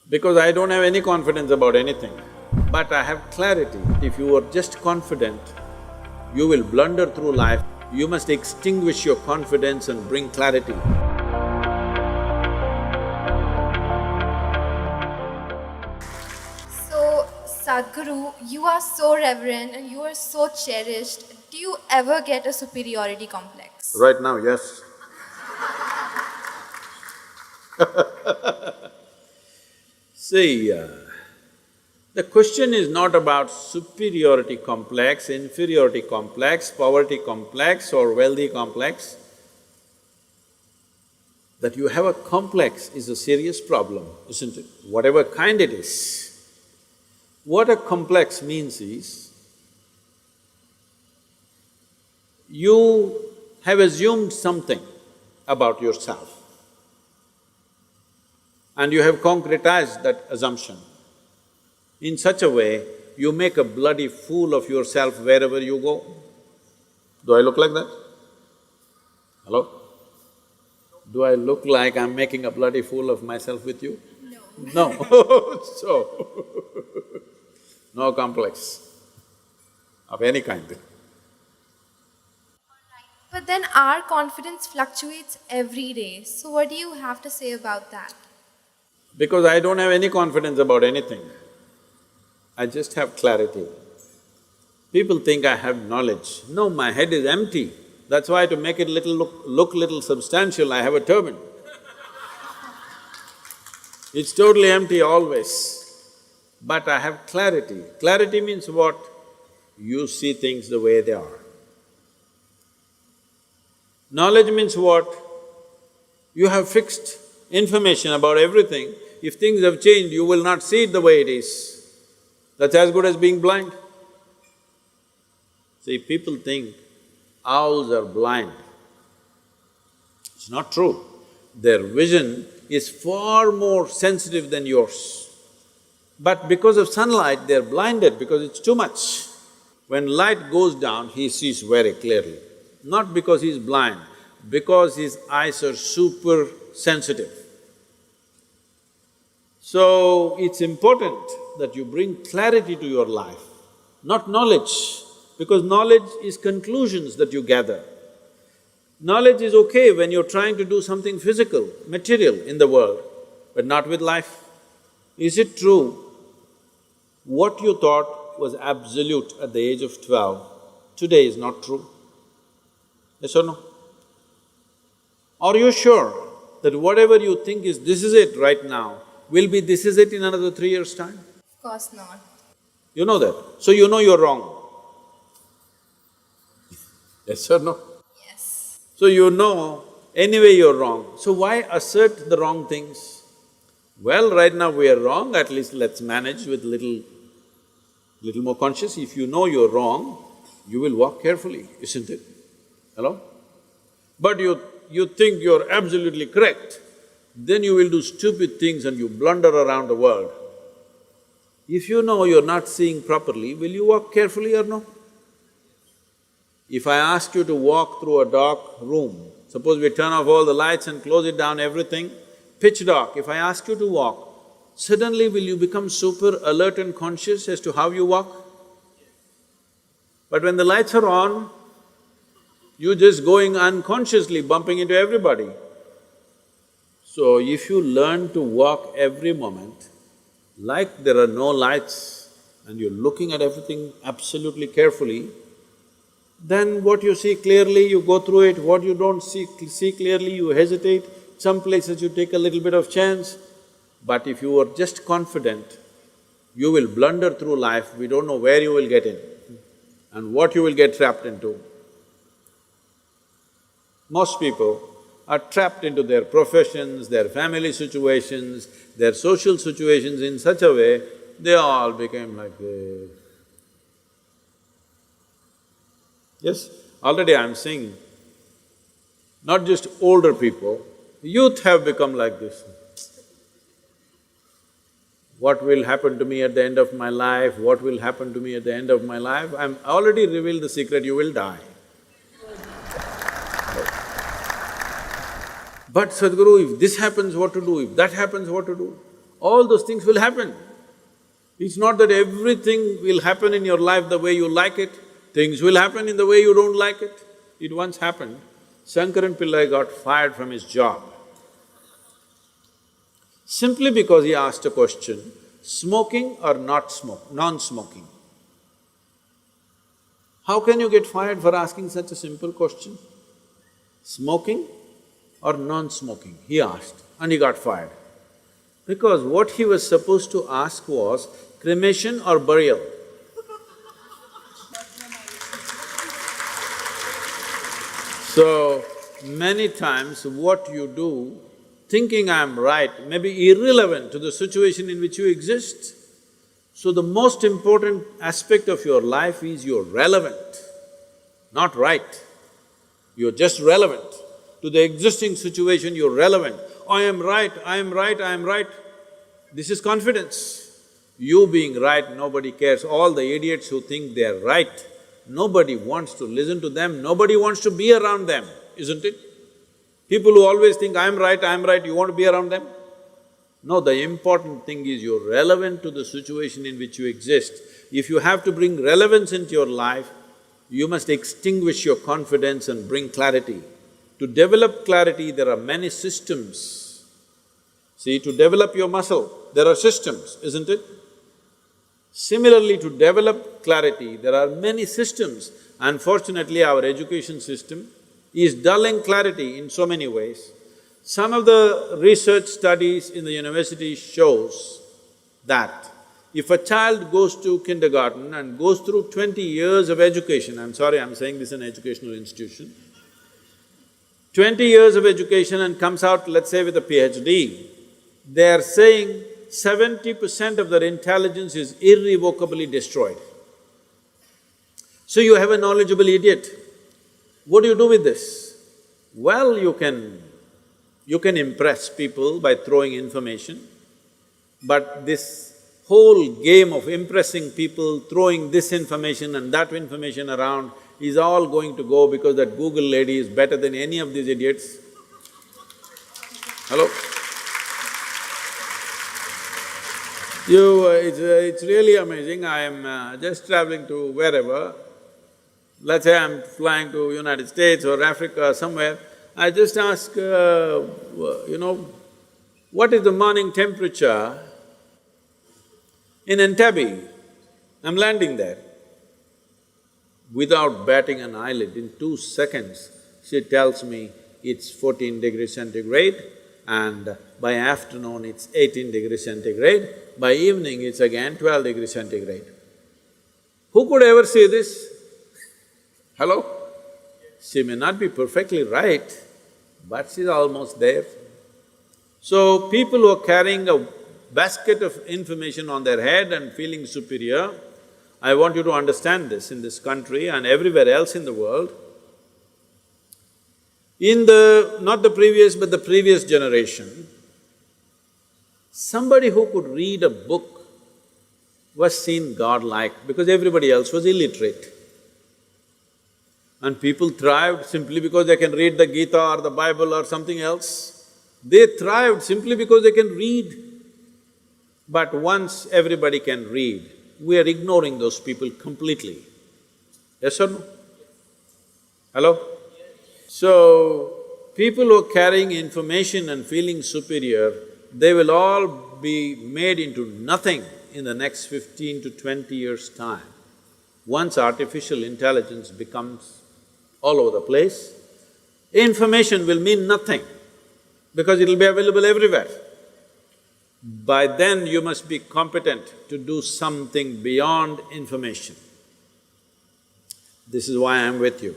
Because I don't have any confidence about anything, but I have clarity. If you are just confident, you will blunder through life. You must extinguish your confidence and bring clarity. So, Sadhguru, you are so reverend and you are so cherished. Do you ever get a superiority complex? Right now, yes. See, the question is not about superiority complex, inferiority complex, poverty complex or wealthy complex. That you have a complex is a serious problem, isn't it? Whatever kind it is. What a complex means is, you have assumed something about yourself and you have concretized that assumption. In such a way, you make a bloody fool of yourself wherever you go. Do I look like that? Hello? Do I look like I'm making a bloody fool of myself with you? No. No. So, no complex of any kind. But then our confidence fluctuates every day. So, what do you have to say about that? Because I don't have any confidence about anything, I just have clarity. People think I have knowledge. No, my head is empty. That's why to make it look little substantial, I have a turban. It's totally empty always. But I have clarity. Clarity means what? You see things the way they are. Knowledge means what? You have fixed information about everything. If things have changed, you will not see it the way it is. That's as good as being blind. See, people think owls are blind. It's not true. Their vision is far more sensitive than yours. But because of sunlight, they're blinded because it's too much. When light goes down, he sees very clearly. Not because he's blind, because his eyes are super sensitive. So, it's important that you bring clarity to your life, not knowledge, because knowledge is conclusions that you gather. Knowledge is okay when you're trying to do something physical, material in the world, but not with life. Is it true what you thought was absolute at the age of 12, today is not true? Yes or no? Are you sure that whatever you think is this is it right now, will be this is it in another 3 years' time? Of course not. You know that, so you know you're wrong. Yes or no? Yes. So you know anyway you're wrong, so why assert the wrong things? Well, right now we are wrong, at least let's manage with little more conscious. If you know you're wrong, you will walk carefully, isn't it? Hello? But you think you're absolutely correct, then you will do stupid things and you blunder around the world. If you know you're not seeing properly, will you walk carefully or no? If I ask you to walk through a dark room, suppose we turn off all the lights and close it down, everything, pitch dark, if I ask you to walk, suddenly will you become super alert and conscious as to how you walk? But when the lights are on, you're just going unconsciously, bumping into everybody. So if you learn to walk every moment, like there are no lights and you're looking at everything absolutely carefully, then what you see clearly, you go through it, what you don't see clearly, you hesitate, some places you take a little bit of chance. But if you are just confident, you will blunder through life, we don't know where you will get in and what you will get trapped into. Most people are trapped into their professions, their family situations, their social situations in such a way, they all became like this. Yes, already I'm seeing, not just older people, youth have become like this. What will happen to me at the end of my life? What will happen to me at the end of my life? I'm already revealed the secret, you will die. But Sadhguru, if this happens, what to do? If that happens, what to do? all those things will happen. It's not that everything will happen in your life the way you like it, things will happen in the way you don't like it. It once happened, Shankaran Pillai got fired from his job simply because he asked a question, smoking or non-smoking? How can you get fired for asking such a simple question? Smoking or non-smoking, he asked, and he got fired. Because what he was supposed to ask was cremation or burial. So, many times what you do, thinking I'm right, may be irrelevant to the situation in which you exist. So the most important aspect of your life is you're relevant, not right. You're just relevant. To the existing situation, you're relevant. I am right, I am right, I am right. This is confidence. You being right, nobody cares. All the idiots who think they're right, nobody wants to listen to them, nobody wants to be around them, isn't it? People who always think, I'm right, you want to be around them? No, the important thing is you're relevant to the situation in which you exist. If you have to bring relevance into your life, you must extinguish your confidence and bring clarity. To develop clarity, there are many systems. See, to develop your muscle, there are systems, isn't it? Similarly, to develop clarity, there are many systems. Unfortunately, our education system is dulling clarity in so many ways. Some of the research studies in the university shows that if a child goes to kindergarten and goes through 20 years of education, I'm sorry, I'm saying this in an educational institution, 20 years of education and comes out, let's say, with a PhD, they are saying 70% of their intelligence is irrevocably destroyed. So you have a knowledgeable idiot. What do you do with this? Well, you can impress people by throwing information, but this whole game of impressing people, throwing this information and that information around is all going to go because that Google lady is better than any of these idiots. Hello? It's really amazing. I am just traveling to wherever, let's say I'm flying to United States or Africa or somewhere, I just ask, what is the morning temperature in Entebbe? I'm landing there. Without batting an eyelid, in 2 seconds, she tells me it's 14 degrees centigrade and by afternoon it's 18 degrees centigrade, by evening it's again 12 degrees centigrade. Who could ever say this? Hello? She may not be perfectly right, but she's almost there. So, people who are carrying a basket of information on their head and feeling superior, I want you to understand this in this country and everywhere else in the world. In not the previous but the previous generation, somebody who could read a book was seen godlike because everybody else was illiterate. And people thrived simply because they can read the Gita or the Bible or something else. They thrived simply because they can read. But once everybody can read, we are ignoring those people completely. Yes or no? Hello? So, people who are carrying information and feeling superior, they will all be made into nothing in the next 15 to 20 years' time. Once artificial intelligence becomes all over the place, information will mean nothing because it'll be available everywhere. By then, you must be competent to do something beyond information. This is why I'm with you.